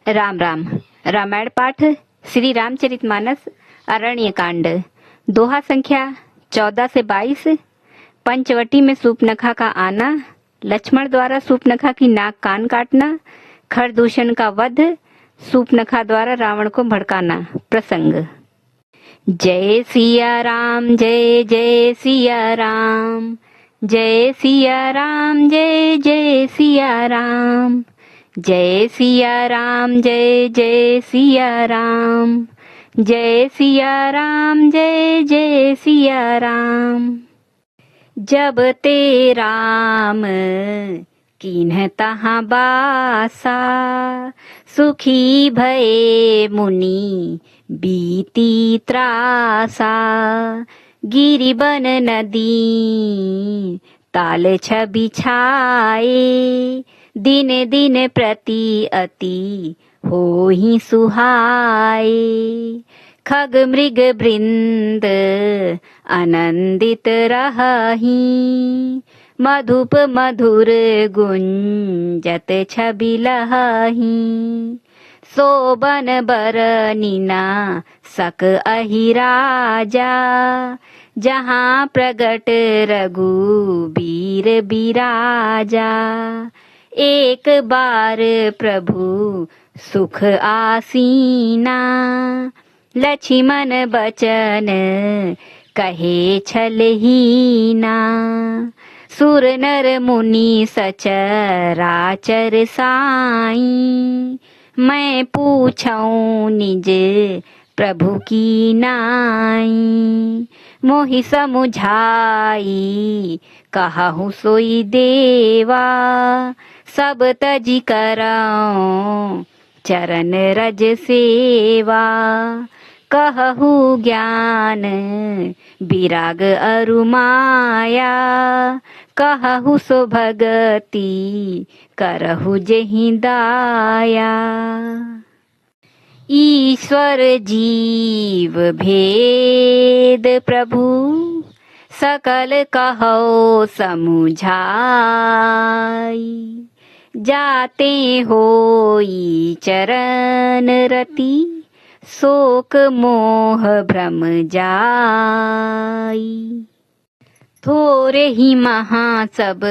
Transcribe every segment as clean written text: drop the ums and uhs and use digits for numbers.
राम राम। रामायण पाठ श्री रामचरितमानस अरण्य कांड। दोहा संख्या 14 से 22। पंचवटी में सूपनखा का आना, लक्ष्मण द्वारा सूपनखा की नाक कान काटना, खरदूषण का वध, सूपनखा द्वारा रावण को भड़काना। प्रसंग। जय सिया राम, जय जय सिया राम, जय सिया राम, जय जय सिया राम, जय सिया राम, जय जय सिया राम, जय सिया राम, जय जय सिया राम। जब ते राम कीन्ह तहाँ बासा, सुखी भये मुनि बीती त्रासा। गिरि बन नदी ताल छबि छाए, दिन दिन प्रति अति होहि सुहाए। खग मृग वृंद आनंदित रहहि, मधुप मधुर गुंजत छबि लहहि। सोबन बरनीना सक अहि राजा, जहाँ प्रगट रघुबीर बिराजा। एक बार प्रभु सुख आसीना, लक्ष्मण बचन कहे छलहीना। सुर नर मुनि सचराचर साई, मैं पूछऊं निज प्रभु की नाई। मोहि समुझाई कहूँ सोई देवा, सब तजी करऊं चरण रज सेवा। कहूँ ज्ञान विराग अरु माया, कहूँ सो भगति करहु जेहि दाया। ईश्वर जीव भेद प्रभु, सकल कहो समुझाई। जाते होई चरण रति, शोक मोह भ्रम जाई। थोरे ही महा सब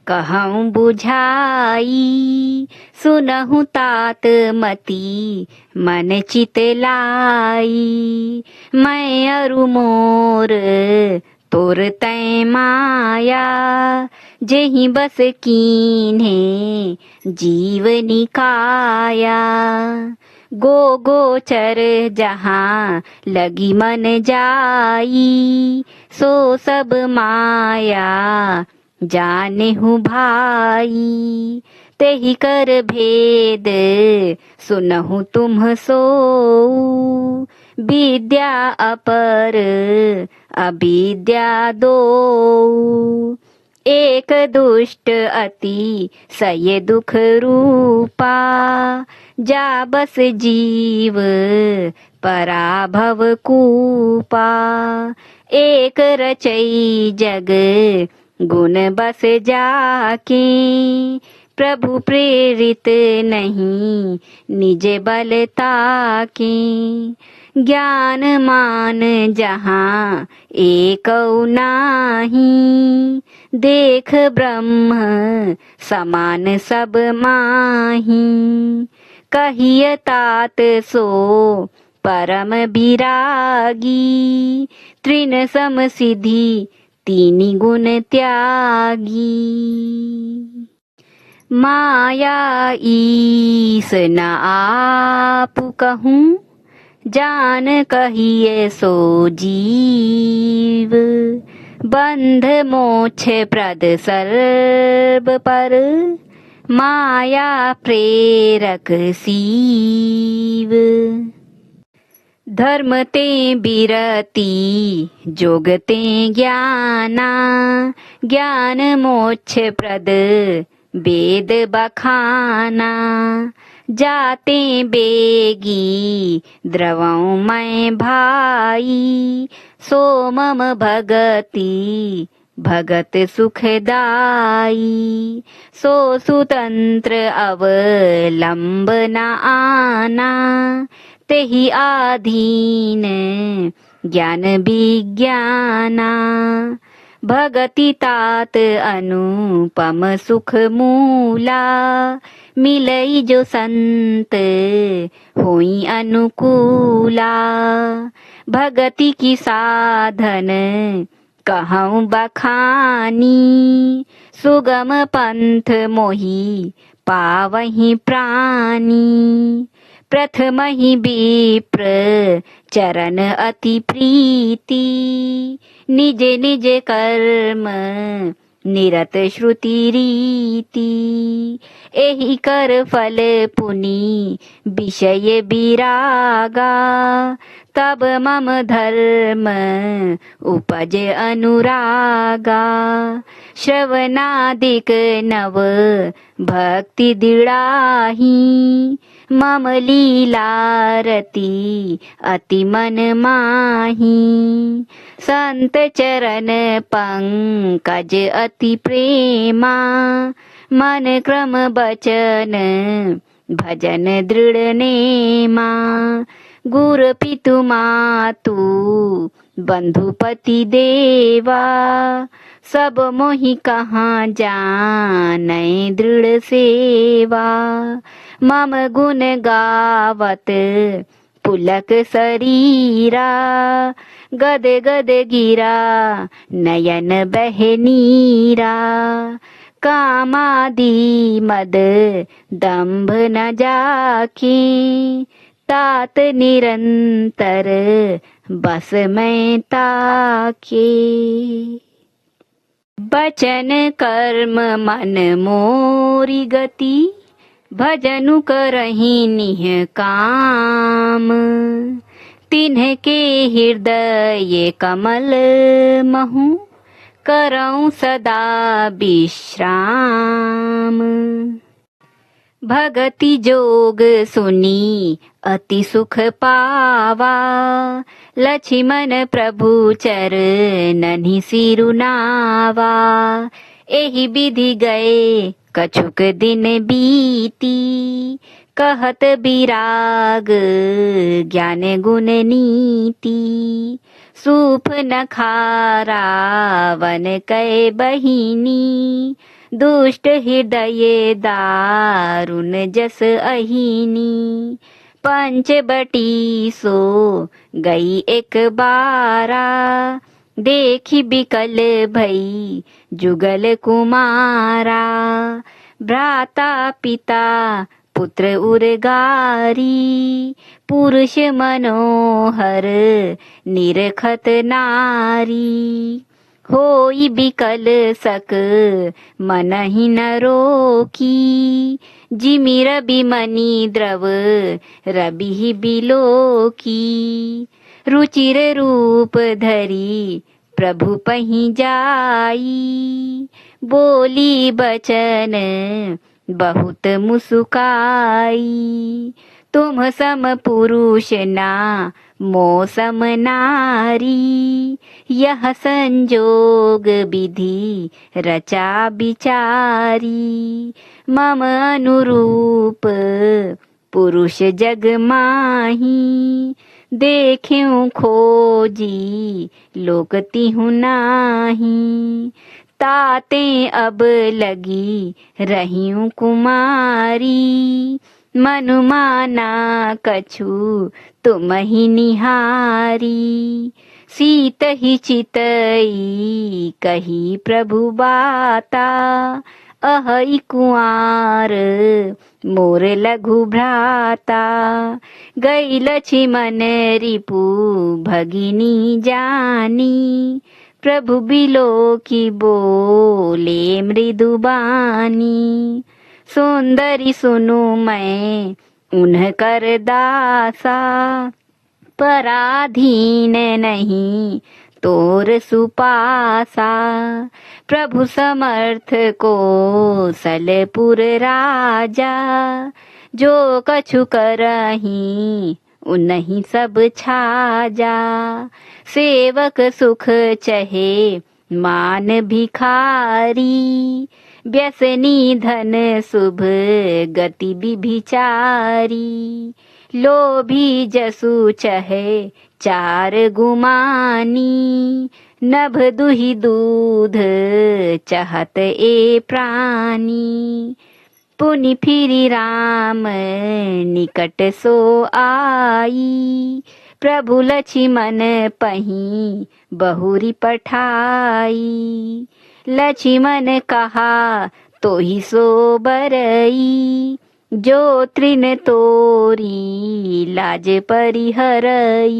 कहूँ बुझाई, सुनहु तात मति मन चित लाई। मैं अरु मोर तोर तै माया, जेहि बस कीन्हे जीवनी काया। गो गोचर जहाँ लगी मन जाई, सो सब माया जानेहु भाई। तेहि कर भेद सुनहु तुम सो, विद्या अपर अविद्या दो। एक दुष्ट अति सय दुख रूपा, जा बस जीव पराभव कूपा। एक रचई जग गुण बस जाके, प्रभु प्रेरित नहीं निज बल ताके। ज्ञान मान जहाँ एकौ नाही, देख ब्रह्म समान सब माही। कहिय तात सो परम विरागी, तृण सम सिद्धि तीनि गुण त्यागी। माया ईस न आपु कहूँ, जान कहिए सो जीव। बंध मोक्ष प्रद सर्ब पर, माया प्रेरक सीव। धर्म ते बिरति जोग ते ज्ञाना, ज्ञान मोक्ष प्रद वेद बखाना। जाते बेगी द्रवऊं मैं भाई, सो मम भगति भगत सुखदाई। सो सुतंत्र अवलंब न आना, तेहि आधीन ज्ञान विज्ञाना। भगति तात अनुपम सुख मूला, मिलई जो संत होई अनुकूला। भगति की साधन कहऊँ बखानी, सुगम पंथ मोहि पावहि प्राणी। प्रथम ही विप्र चरण अति प्रीति, निज निज कर्म निरत श्रुति रीति। एहि कर फल पुनि विषय विरागा, तब मम धर्म उपज अनुरागा। श्रवणादिक नव भक्ति दृढ़ाही, मम लीलारती अति मन माही। संत चरण पंकज अति प्रेमा, मन क्रम बचन भजन दृढ़ नेमा। गुर पितु मातु बंधुपति देवा, सब मोहि कहाँ जानै दृढ़ सेवा। मम गुण गावत पुलक शरीरा, गद गद गिरा नयन बह नीरा। कामादि मद दंभ न जाके, तात निरंतर बस मैं ताके। बचन कर्म मन मोरी गति, भजनु करहि निह काम। तिन्हके हृदय कमल महु, करऊँ सदा विश्राम। भगति जोग सुनी अति सुख पावा, लक्ष्मण प्रभु चरणहि सिरुनावा। एहि विधि गए कछुक दिन बीती, कहत विराग ज्ञान गुण नीति। सूफ न खारा वन कै बहिनी, दुष्ट हृदय दारुण जस अहिनी। पंचबटी सो गई एक बारा, देखी बिकल भई जुगल कुमारा। भ्राता पिता पुत्र उर्गारी, पुरुष मनोहर निरखत नारी। होई बिकल सक मनहि न रोकी, जिमि रबि मणि द्रव रबि बिलोकी। रुचिर रूप धरी प्रभु पहि जाई, बोली बचन बहुत मुसुकाई। तुम सम पुरुष ना मो सम नारी, यह संजोग विधि रचा बिचारी। मम अनुरूप पुरुष जग माही, देख्यूं खोजी लोक तिहु नाही। ताते अब लगी रहियूं कुमारी, मनु माना कछु तुम ही निहारी। सीत ही चितई कही प्रभु बाता, अहई कुआर मोर लघु भ्राता। गई लक्ष्मण रिपु भगिनी जानी, प्रभु बिलो की बोले मृदु बानी। सुंदरी सुनु मैं उन्ह कर दासा, पराधीन नहीं तोर सुपासा। प्रभु समर्थ को सलपुर राजा, जो कछु करही उन्हीं सब छाजा। सेवक सुख चहे मान भिखारी, व्यसनी धन शुभ गति विभिचारी, लोभी जसु चहे चार गुमानी, नभ दुहि दूध चहत ए प्राणी, पुनि फिरि राम निकट सो आई, प्रभु लक्ष्मण पही बहुरी पठाई, लक्ष्मण कहा तो ही सो बरई, जो तृण तोरी लाज परिहरई,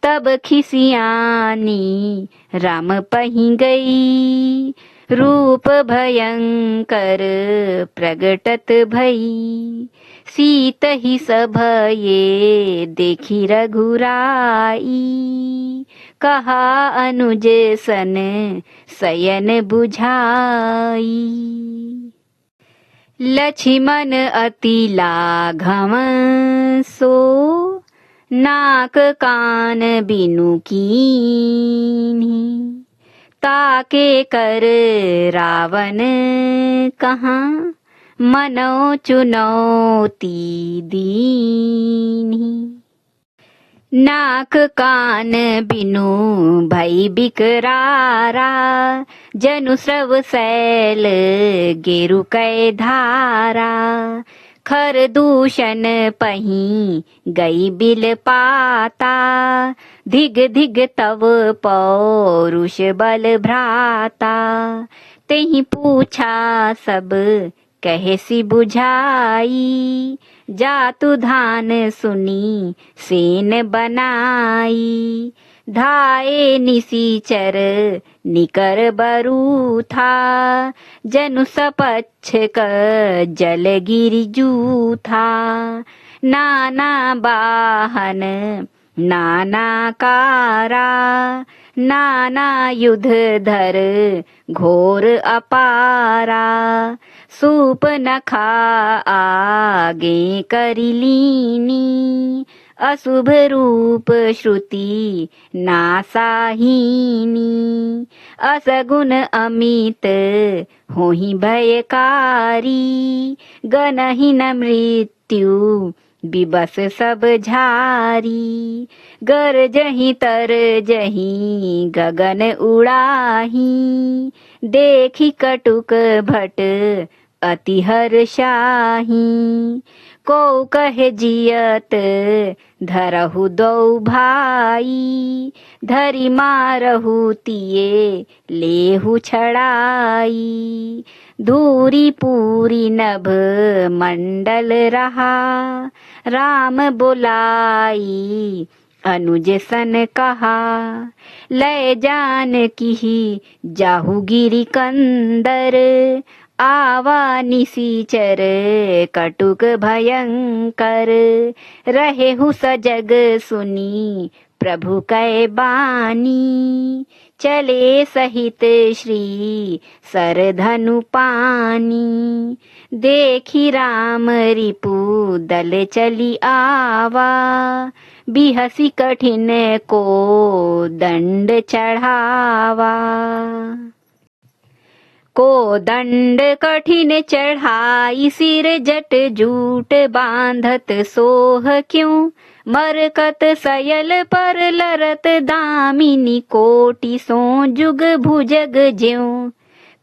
तब खिसियानी राम पही गई, रूप भयंकर प्रगटत भई, सीत ही सभये देखी रघुराई, कहा अनुज सन शयन बुझाई, लक्ष्मण अति लाघव सो, नाक कान बिनु कीन्ही, ताके कर रावण कहाँ, मनो चुनौती दीन्ही, नाक कान बिनु भई बिकरारा, जनु स्रव सैल गेरु कै धारा, खर दूषण पही गई बिल पाता, धिग धिग तव पौरुष बल भ्राता, तेहि पूछा सब कहसी बुझाई, जातु धान सुनी सेन बनाई, धाये निसीचर निकर बरू था, जनु सपच्छ क जल गिरि जूथा, नाना वाहन नाना कारा, नाना युध धर घोर अपारा, सूप नखा आगे करिलीनी, अशुभ रूप श्रुति नासाहीनी, असगुन अमित होहि भयकारी, गनहिन मृत्यु बिबस सब झारी, गरजहि तरजहि गगन उड़ाही, देखी कटुक भट अति हर्षाही, को कहे जियत धरहु दो भाई, धरि मारहु तिये लेहु छड़ाई, धूरी पूरी नभ मंडल रहा, राम बोलाई अनुज सन कहा, लय जान की जाहु गिरि कंदर, आवा निसीचर कटुक भयंकर, रहेहु सजग सुनी प्रभु कै बानी, चले सहित श्री सरधनु पानी, देखी राम रिपु दल चली आवा, बिहसी कठिन को दंड चढ़ावा, को दंड कठिन चढ़ाई, सिर जट जूट बांधत सोह क्यों, मरकत सयल पर लरत दामिनी, कोटि सो जुग भुजग ज्यों,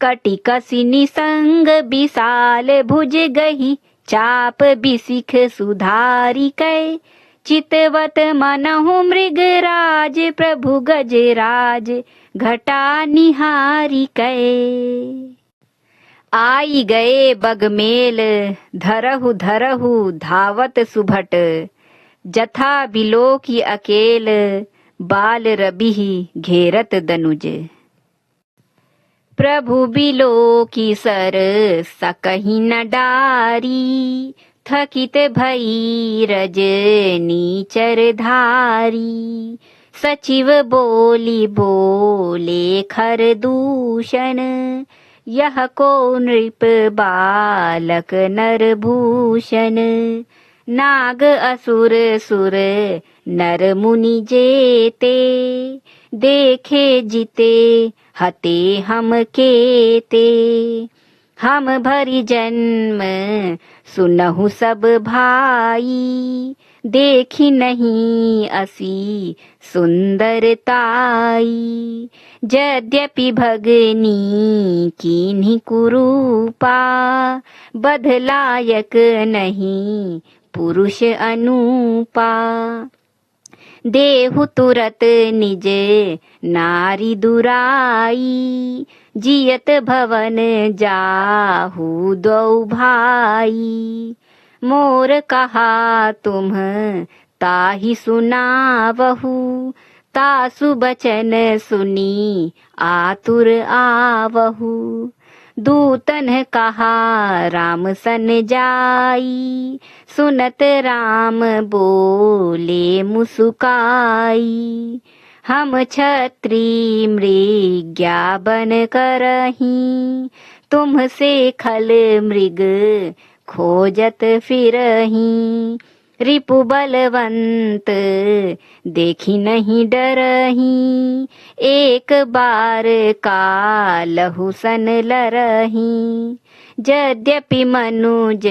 कटि कसी निसंग विशाल भुज गही, चाप बिसिख सुधारी कै, चितवत मनहु मृगराज, प्रभु गजराज घटा निहारी कै, आई गए बगमेल धरहु धरहु धावत सुभट, जथा बिलो की अकेल बाल रबिहि घेरत दनुज, प्रभु बिलो की सर सकहि न डारी, थकित भई रजनीचर धारी, सचिव बोली बोले खर दूषण, यह को नृप बालक नरभूषण, नाग असुर सुर नर मुनि जेते, देखे जिते हते हम केते। हम भरी जन्म सुनहु सब भाई, देखी नहीं असी सुंदरताई। यद्यपि भगनी कीन्ही कुरूपा, बधलायक नहीं पुरुष अनूपा। देहु तुरत निज नारी दुराई, जियत भवन जाहु दो भाई। मोर कहा तुम ताहि सुनावहु, तासु बचन सुनी आतुर आवहु। दूतन कहा राम सन जाई, सुनत राम बोले मुसुकाई। हम क्षत्रिय मृग्या बन करहीं, तुमसे खल मृग खोजत फिरहीं। रिपु बलवंत देखी नहीं डरहीं, एक बार कालहु सन लरहीं। यद्यपि मनुज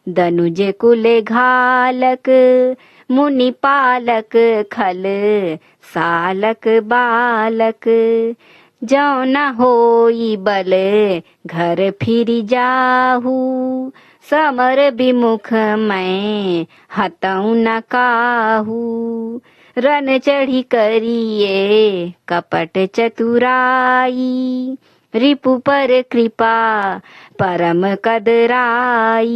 दनुज कुल घालक, मुनि पालक खल सालक बालक। जौ न होई बल घर फिर जाहू, समर विमुख मैं हतऊ न काहू। रन चढ़ी करिए कपट चतुराई, रिपु पर कृपा परम कदराई।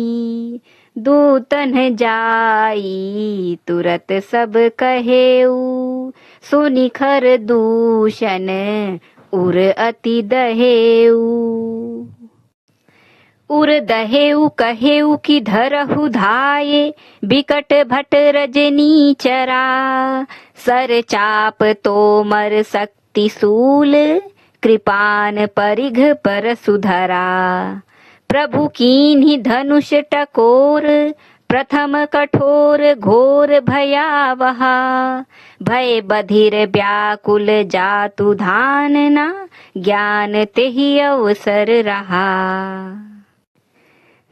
दूतन जाई तुरत सब कहेऊ, सुनि खर दूषण उर अति दहेऊ। उर दहेऊ कहेऊ कि धरहु धाये, बिकट भट रजनी चरा। सर चाप तोमर शक्ति शूल, कृपान परिघ पर सुधरा। प्रभु कीन्ही धनुष टकोर, प्रथम कठोर घोर भयावहा। भय बधिर व्याकुल जातु धानना, ज्ञान तेहि अवसर रहा।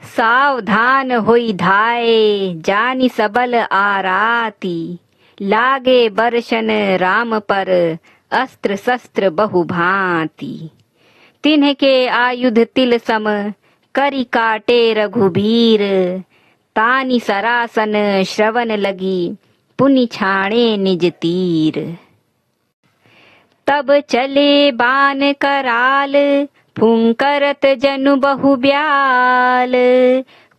सावधान होई धाये जानि सबल आराती, लागे बरशन राम पर अस्त्र शस्त्र बहु भांति। तिन्ह के आयुध तिल सम करी काटे रघुबीर, तानि सरासन श्रवण लगी पुनि छाणे निज तीर। तब चले बान कराल, फुंकरत जनु बहु ब्याल।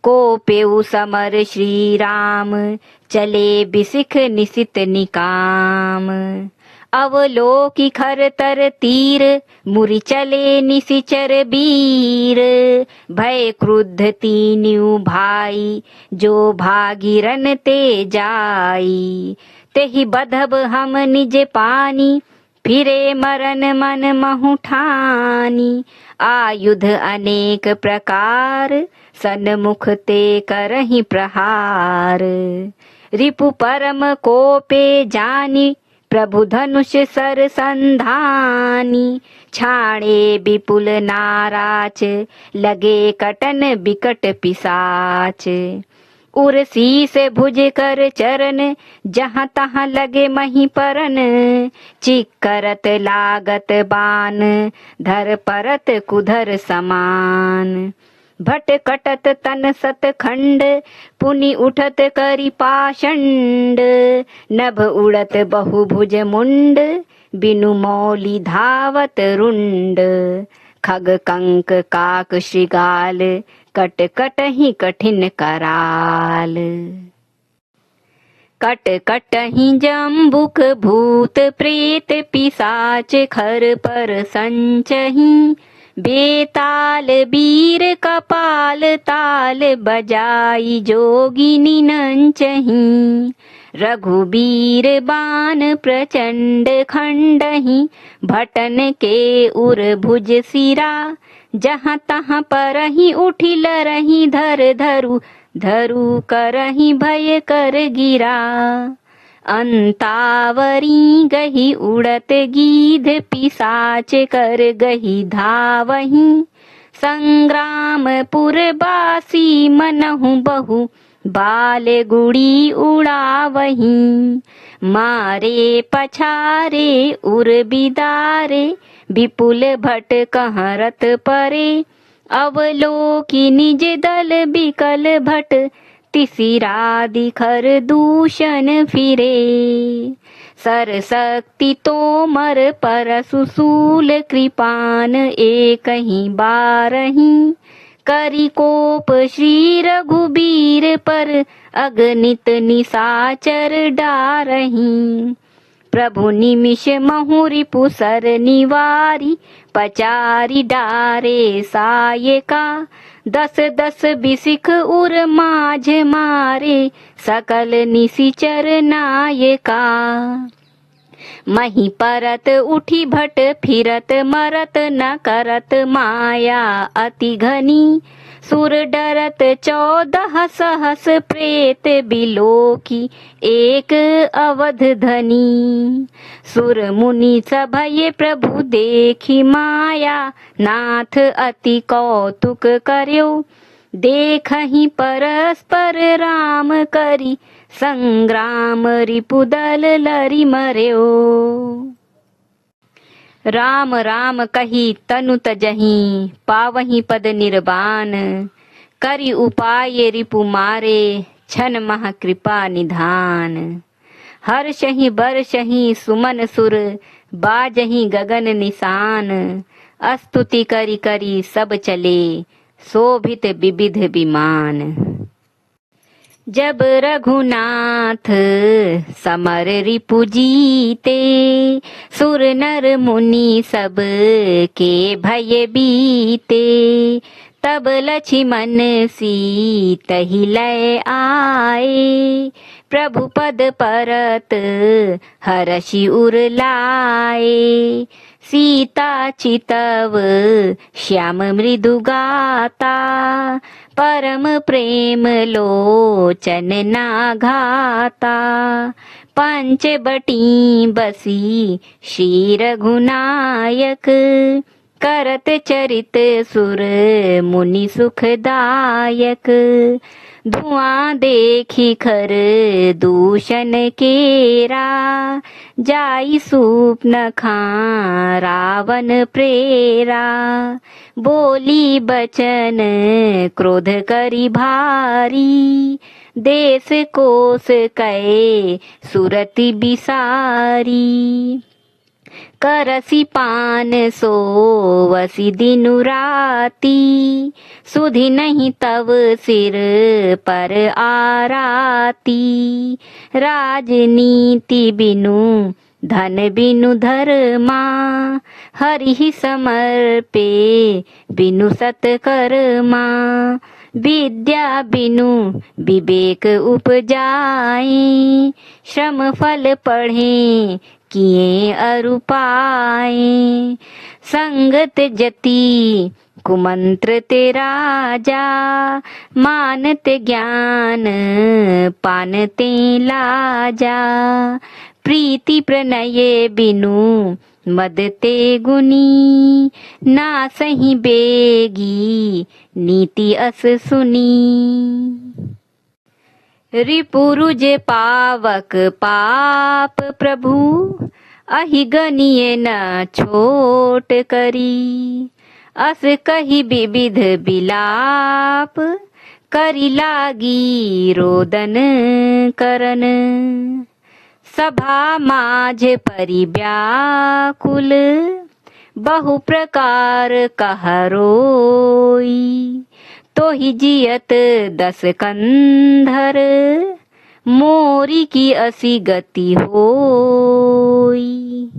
कोपेउ समर श्री राम, चले बिसिख निशित निकाम। अवलोकि खर तर तीर, मुरि चले निशिचर वीर। भय क्रुद्ध तीन्यू भाई, जो भागीरन ते जाई। तेहि बधब हम निज पानी, फिरे मरन मन महु ठानी। आयुध अनेक प्रकार, सन्मुख ते करहि प्रहार। रिपु परम कोपे जानी, प्रभु धनुष सर संधानी। छाणे विपुल नाराच, लगे कटन बिकट पिसाच। उर शीस भुज कर चरण, जहाँ तहाँ लगे मही परन। चिक्करत लागत बान, धर परत कुधर समान। भट कटत तन सत खंड, पुनि उठत करि पाषंड। नभ उड़त बहुभुज मुंड, बिनु मौली धावत रुंड। खग कंक काक श्रृगाल, कट कटहि कठिन कराल। कट कटहि जम्बुक भूत प्रेत पिशाच, खर पर संचहि। बेताल बीर कपाल ताल, बजाई जोगिनी नंचहि। रघुबीर बान प्रचंड खंडहि, भटन के उर भुज सिरा। जहाँ तहाँ परहि उठि लरहि, धर धरु धरु करहि भय कर गिरा। अंतावरी गही उड़त गीध पिसाच कर गही धावही। संग्रामपुर बासी मनहु बहु बाल गुड़ी उड़ावही। मारे पछारे उर बिदारे विपुल भट कहरत परे। अवलोकी निज दल बिकल भट तिसिरा दिखर दूषण फिरे। सरशक्ति तोमर परशु शूल कृपान एकहि बारही। करि कोप श्री रघुबीर पर अगणित निशाचर डारही। प्रभु निमिष महु रिपु सर निवारी पचारी डारे सायका। 10 बिसिख उर माझ मारे सकल निशिचर नायका। मही परत उठी भट फिरत मरत न करत माया अति घनी। सुर डरत 14 सहस प्रेत बिलोकी एक अवध धनी। सुर मुनि सभये प्रभु देखी माया नाथ अति कौतुक कर्यो। देखहि परस्पर राम करी संग्राम रिपुदल लरि मर्यो। राम राम कही तनु तजहि पावहि पद निर्वाण। करि उपाय रिपु मारे छन महा कृपा निधान। हर्षहि बर्षहि सुमन सुर बाजहि गगन निशान। स्तुति करि करि सब चले शोभित विविध विमान। जब रघुनाथ समर रिपु जीते सुर नर मुनि सब के भय बीते। तब लक्ष्मण सीतहि लय आए प्रभु पद परत हरषि उर लाए। सीता चितव श्याम मृदु गाता परम प्रेम लोचन ना घाता। पंच बटी बसी श्री रघुनायक करत चरित सुर मुनि सुखदायक। धुआं देखी खर दूषण केरा जाई सूप न खा रावण प्रेरा। बोली बचन क्रोध करी भारी देश कोस कै सुरति बिसारी। करसी पान सोवसी दिनु राती सुधि नहीं तव सिर पर आराती। राजनीति बिनु धन बिनु धर्मा हरि समर्पे बिनु सत्कर्मा। विद्या बिनु विवेक उपजाए श्रम फल पढ़े किए अरु पाए। संगत जति कुमंत्र ते राजा मानते ज्ञान पानते लाजा। प्रीति प्रणय बिनु मदते गुनी ना सही बेगी नीति अस सुनी। रिपुरुज पावक पाप प्रभु अहि गनिये न छोट करी। अस कही विविध बिलाप करी लागी रोदन करन। सभा माझ परिव्याकुल बहु प्रकार कहरोई। तो ही जियत 10 कंधर मोरी की असी गति होई।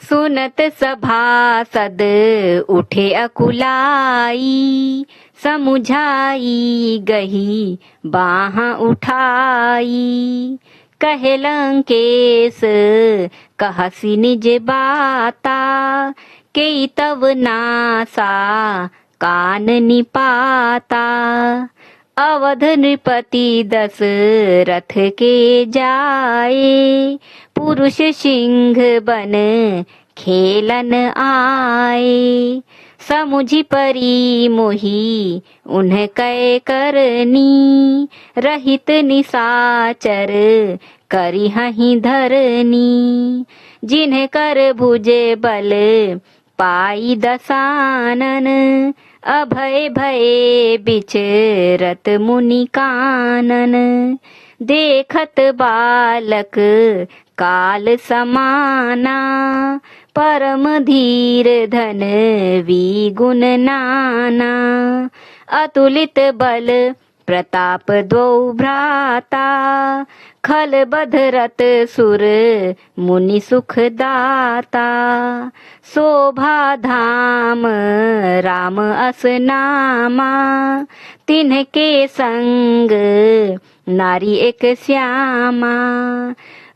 सुनत सभासद उठे अकुलाई समुझाई गही बाह उठाई। कहे लंकेश कहसी निज बाता के तव नासा कान निपाता। अवध नृपति दशरथ के जाए, पुरुष सिंह बन खेलन आए। समुझी परी मोही उन्ह कै करनी, रहित निसाचर करिहहि धरनी। जिन्ह कर भुजे बल पाई दसानन, अभय भये बिचरत मुनि कानन। देखत बालक काल समाना, परम धीर धन विगुण नाना। अतुलित बल प्रताप द्वौ भ्राता, खल बधरत सुर मुनि सुख दाता। शोभा धाम राम अस नामा, तिन्हके संग नारी एक श्यामा।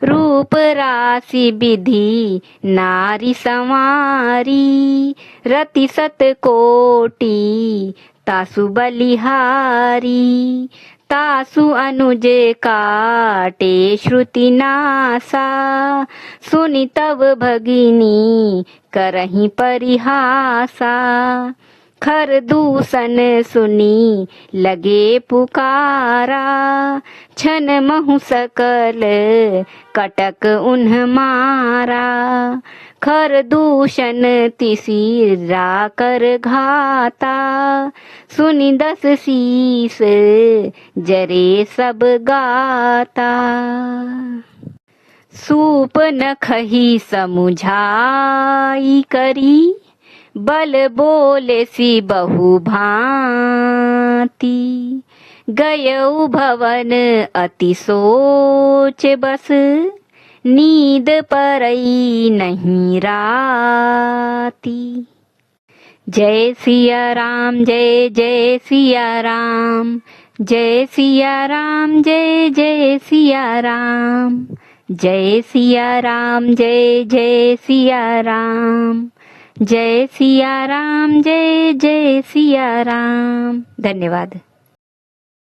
रूप राशि विधि नारी संवारी, रति सत कोटि तासु बलिहारी। तासु अनुज काटे श्रुति नासा, सुनि तव भगिनी करहि परिहासा। खर दूषण सुनी लगे पुकारा, छन महु सकल कटक उन्ह मारा। खर दूषण तिसिरा कर घाता, सुनि दस शीस जरे सब गाता। सूप नखहि समुझाई करी, बल बोले सी बहु भांति। गयउ भवन अति सोच बस, नींद परई नहीं राती। जय सिया राम जय जय सिया राम, जय सिया राम जय जय सिया राम। जय सिया राम जय जय सिया राम, जय सिया राम जय जय सिया राम। धन्यवाद।